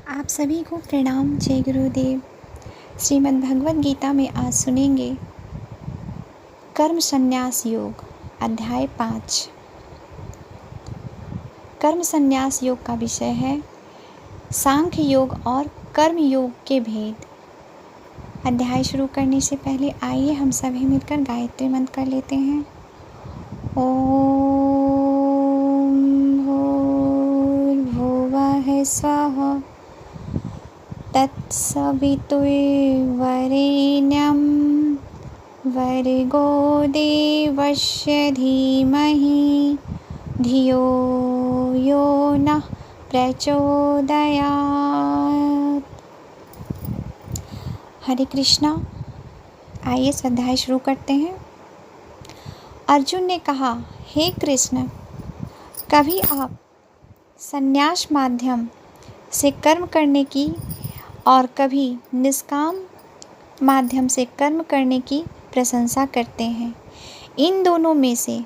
आप सभी को प्रणाम। जय गुरुदेव। श्रीमद् भगवद गीता में आज सुनेंगे कर्म संन्यास योग, अध्याय 5। कर्म संन्यास योग का विषय है सांख्य योग और कर्म योग के भेद। अध्याय शुरू करने से पहले आइए हम सभी मिलकर गायत्री मंत्र कर लेते हैं। ओम भूर्भुवः स्वः तत्सवितुर्वरेण्यं भर्गो देवस्य धीमहि धियो यो नः प्रचोदयात्। हरे कृष्णा। आइए अध्याय शुरू करते हैं। अर्जुन ने कहा, हे कृष्ण, कभी आप संन्यास माध्यम से कर्म करने की और कभी निष्काम माध्यम से कर्म करने की प्रशंसा करते हैं। इन दोनों में से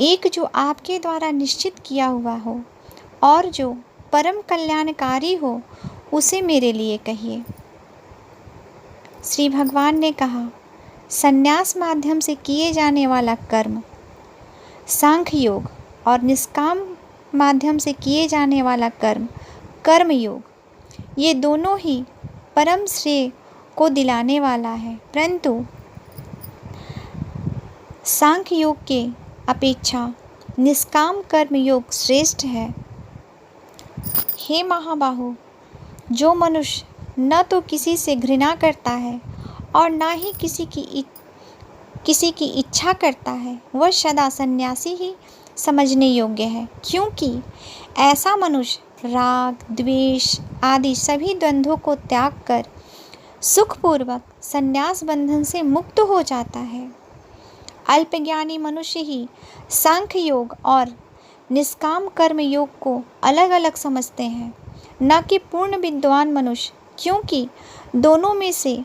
एक जो आपके द्वारा निश्चित किया हुआ हो और जो परम कल्याणकारी हो, उसे मेरे लिए कहिए। श्री भगवान ने कहा, संन्यास माध्यम से किए जाने वाला कर्म सांख्य योग और निष्काम माध्यम से किए जाने वाला कर्म कर्म योग, ये दोनों ही परम श्रेय को दिलाने वाला है, परंतु सांख्य योग के अपेक्षा निष्काम कर्म योग श्रेष्ठ है। हे महाबाहो, जो मनुष्य न तो किसी से घृणा करता है और न ही किसी की इच्छा करता है, वह सदा सन्यासी ही समझने योग्य है, क्योंकि ऐसा मनुष्य राग, द्वेष आदि सभी द्वंद्वों को त्याग कर सुखपूर्वक संन्यास बंधन से मुक्त हो जाता है। अल्पज्ञानी मनुष्य ही सांख्य योग और निष्काम कर्म योग को अलग अलग समझते हैं, न कि पूर्ण विद्वान मनुष्य, क्योंकि दोनों में से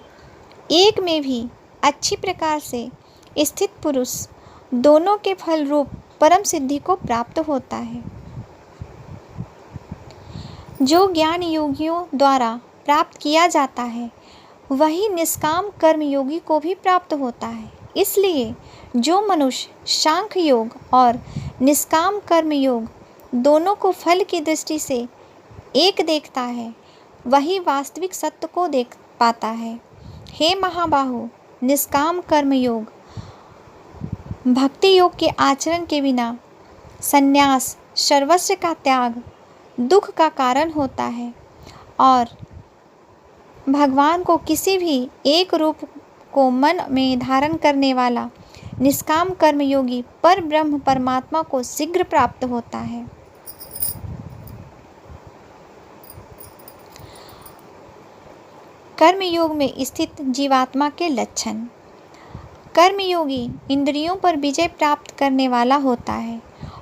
एक में भी अच्छी प्रकार से स्थित पुरुष दोनों के फल रूप परम सिद्धि को प्राप्त होता है। जो ज्ञान योगियों द्वारा प्राप्त किया जाता है, वही निष्काम कर्म योगी को भी प्राप्त होता है। इसलिए जो मनुष्य सांख्य योग और निष्काम कर्म योग दोनों को फल की दृष्टि से एक देखता है, वही वास्तविक सत्य को देख पाता है। हे महाबाहो, निष्काम कर्म योग भक्ति योग के आचरण के बिना संन्यास, सर्वस्व का त्याग दुख का कारण होता है और भगवान को किसी भी एक रूप को मन में धारण करने वाला निष्काम कर्म योगी पर ब्रह्म परमात्मा को शीघ्र प्राप्त होता है। कर्म योग में स्थित जीवात्मा के लक्षण। कर्मयोगी इंद्रियों पर विजय प्राप्त करने वाला होता है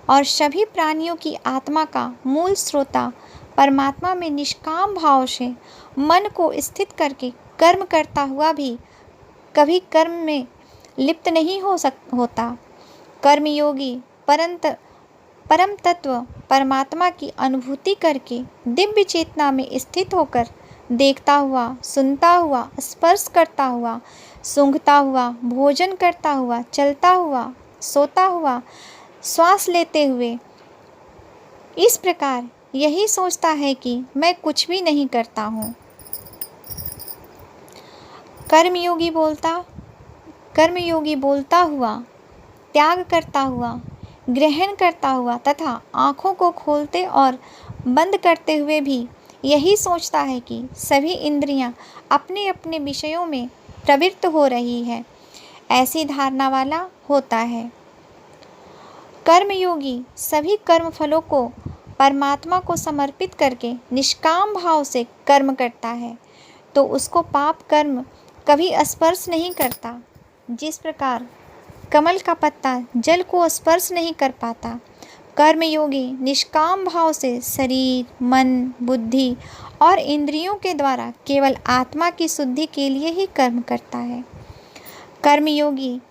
और सभी प्राणियों की आत्मा का मूल स्रोता परमात्मा में निष्काम भाव से मन को स्थित करके कर्म करता हुआ भी कभी कर्म में लिप्त नहीं होता। कर्मयोगी परम तत्व परमात्मा की अनुभूति करके दिव्य चेतना में स्थित होकर देखता हुआ, सुनता हुआ, स्पर्श करता हुआ, सूंघता हुआ, भोजन करता हुआ, चलता हुआ, सोता हुआ, श्वास लेते हुए इस प्रकार यही सोचता है कि मैं कुछ भी नहीं करता हूँ। कर्मयोगी बोलता हुआ, त्याग करता हुआ, ग्रहण करता हुआ तथा आँखों को खोलते और बंद करते हुए भी यही सोचता है कि सभी इंद्रियां अपने अपने विषयों में प्रवृत्त हो रही है, ऐसी धारणा वाला होता है। कर्मयोगी सभी कर्म फलों को परमात्मा को समर्पित करके निष्काम भाव से कर्म करता है, तो उसको पाप कर्म कभी स्पर्श नहीं करता। जिस प्रकार कमल का पत्ता जल को स्पर्श नहीं कर पाता, कर्मयोगी निष्काम भाव से शरीर, मन, बुद्धि और इंद्रियों के द्वारा केवल आत्मा की शुद्धि के लिए ही कर्म करता है। कर्मयोगी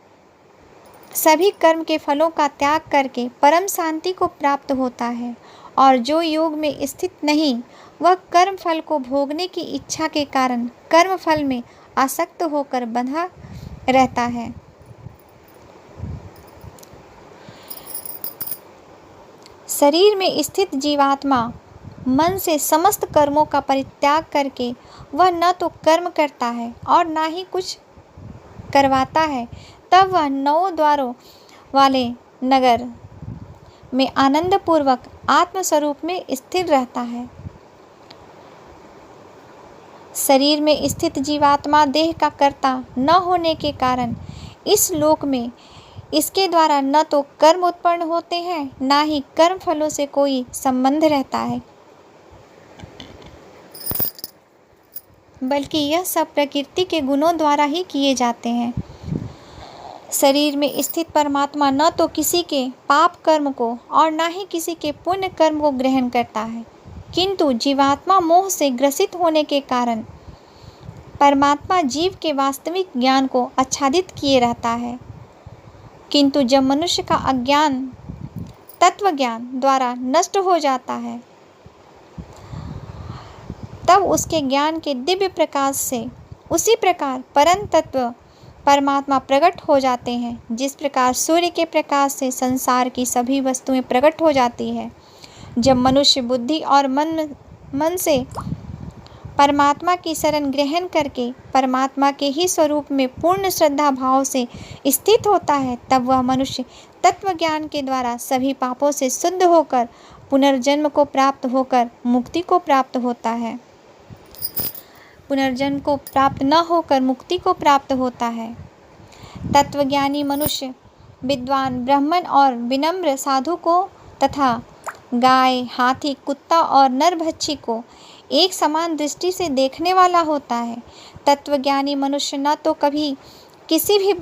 सभी कर्म के फलों का त्याग करके परम शांति को प्राप्त होता है और जो योग में स्थित नहीं, वह कर्म फल को भोगने की इच्छा के कारण कर्म फल में आसक्त होकर बंधा रहता है। शरीर में स्थित जीवात्मा मन से समस्त कर्मों का परित्याग करके वह न तो कर्म करता है और न ही कुछ करवाता है। तब वह 9 द्वारों वाले नगर में आनंद पूर्वक आत्मस्वरूप में स्थिर रहता है। शरीर में स्थित जीवात्मा देह का कर्ता न होने के कारण इस लोक में इसके द्वारा न तो कर्म उत्पन्न होते हैं, न ही कर्म फलों से कोई संबंध रहता है, बल्कि यह सब प्रकृति के गुणों द्वारा ही किए जाते हैं। शरीर में स्थित परमात्मा न तो किसी के पाप कर्म को और न ही किसी के पुण्य कर्म को ग्रहण करता है, किंतु जीवात्मा मोह से ग्रसित होने के कारण परमात्मा जीव के वास्तविक ज्ञान को आच्छादित किए रहता है। किंतु जब मनुष्य का अज्ञान तत्व ज्ञान द्वारा नष्ट हो जाता है, तब उसके ज्ञान के दिव्य प्रकाश से उसी प्रकार परम तत्व परमात्मा प्रकट हो जाते हैं, जिस प्रकार सूर्य के प्रकाश से संसार की सभी वस्तुएं प्रकट हो जाती है। जब मनुष्य बुद्धि और मन से परमात्मा की शरण ग्रहण करके परमात्मा के ही स्वरूप में पूर्ण श्रद्धा भाव से स्थित होता है, तब वह मनुष्य तत्व ज्ञान के द्वारा सभी पापों से शुद्ध होकर पुनर्जन्म को प्राप्त होकर मुक्ति को प्राप्त होता है। पुनर्जन्म को प्राप्त न होकर मुक्ति को प्राप्त होता है। तत्वज्ञानी मनुष्य विद्वान ब्राह्मण और विनम्र साधु को तथा गाय, हाथी, कुत्ता और नरभक्षी को एक समान दृष्टि से देखने वाला होता है। तत्वज्ञानी मनुष्य न तो कभी किसी भी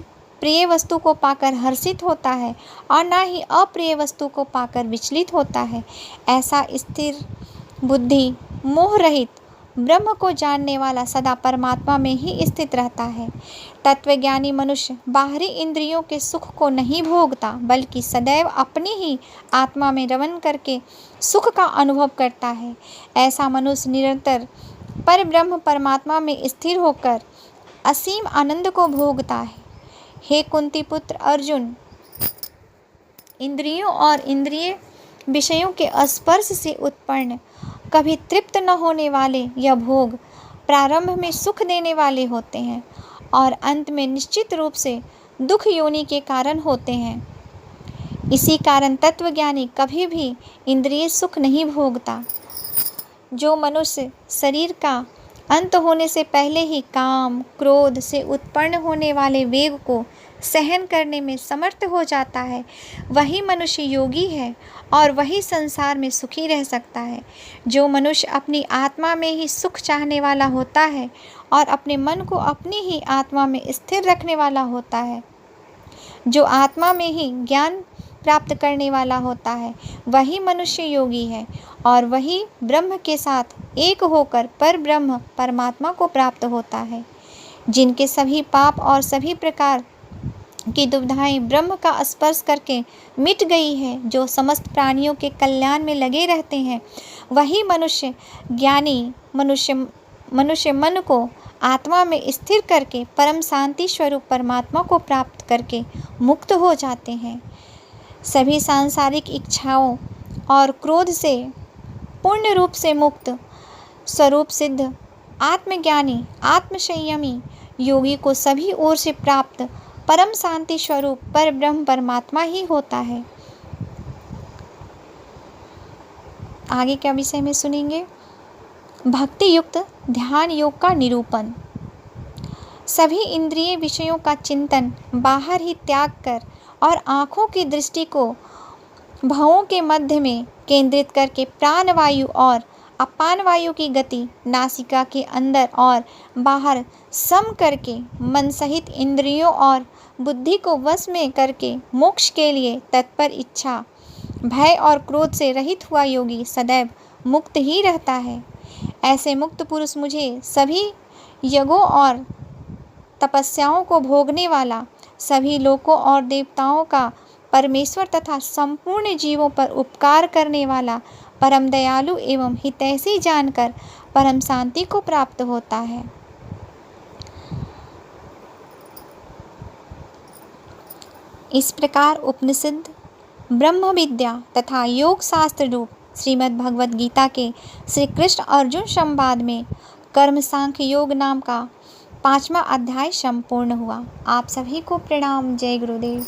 प्रिय वस्तु को पाकर हर्षित होता है और न ही अप्रिय वस्तु को पाकर विचलित होता है। ऐसा स्थिर बुद्धि मोह रहित ब्रह्म को जानने वाला सदा परमात्मा में ही स्थित रहता है। तत्वज्ञानी मनुष्य बाहरी इंद्रियों के सुख को नहीं भोगता, बल्कि सदैव अपनी ही आत्मा में रमण करके सुख का अनुभव करता है। ऐसा मनुष्य निरंतर पर ब्रह्म परमात्मा में स्थिर होकर असीम आनंद को भोगता है। हे कुंती पुत्र अर्जुन, इंद्रियों और इंद्रिय विषयों के स्पर्श से उत्पन्न कभी तृप्त न होने वाले यह भोग प्रारंभ में सुख देने वाले होते हैं और अंत में निश्चित रूप से दुख योनि के कारण होते हैं। इसी कारण तत्वज्ञानी कभी भी इंद्रिय सुख नहीं भोगता। जो मनुष्य शरीर का अंत होने से पहले ही काम क्रोध से उत्पन्न होने वाले वेग को सहन करने में समर्थ हो जाता है, वही मनुष्य योगी है और वही संसार में सुखी रह सकता है। जो मनुष्य अपनी आत्मा में ही सुख चाहने वाला होता है और अपने मन को अपनी ही आत्मा में स्थिर रखने वाला होता है, जो आत्मा में ही ज्ञान प्राप्त करने वाला होता है, वही मनुष्य योगी है और वही ब्रह्म के साथ एक होकर पर ब्रह्म परमात्मा को प्राप्त होता है। जिनके सभी पाप और सभी प्रकार की दुविधाएं ब्रह्म का स्पर्श करके मिट गई है, जो समस्त प्राणियों के कल्याण में लगे रहते हैं, वही मनुष्य ज्ञानी मनुष्य मन को आत्मा में स्थिर करके परम शांति स्वरूप परमात्मा को प्राप्त करके मुक्त हो जाते हैं। सभी सांसारिक इच्छाओं और क्रोध से पूर्ण रूप से मुक्त स्वरूप सिद्ध आत्मज्ञानी आत्मसंयमी योगी को सभी ओर से प्राप्त परम शांति स्वरूप पर ब्रह्म परमात्मा ही होता है। आगे क्या विषय में सुनेंगे? भक्ति युक्त ध्यान योग का निरूपण। सभी इंद्रिय विषयों का चिंतन बाहर ही त्याग कर और आँखों की दृष्टि को भवों के मध्य में केंद्रित करके प्राण वायु और अपान वायु की गति नासिका के अंदर और बाहर सम करके मन सहित इंद्रियों और बुद्धि को वश में करके मोक्ष के लिए तत्पर इच्छा भय और क्रोध से रहित हुआ योगी सदैव मुक्त ही रहता है। ऐसे मुक्त पुरुष मुझे सभी यज्ञों और तपस्याओं को भोगने वाला, सभी लोकों और देवताओं का परमेश्वर तथा संपूर्ण जीवों पर उपकार करने वाला परम दयालु एवं हितैषी जानकर परम शांति को प्राप्त होता है। इस प्रकार उपनिषद, ब्रह्म विद्या तथा योग शास्त्र रूप श्रीमद् भगवद गीता के श्री कृष्ण अर्जुन संवाद में कर्म सांख्य योग नाम का 5वां अध्याय संपूर्ण हुआ। आप सभी को प्रणाम। जय गुरुदेव।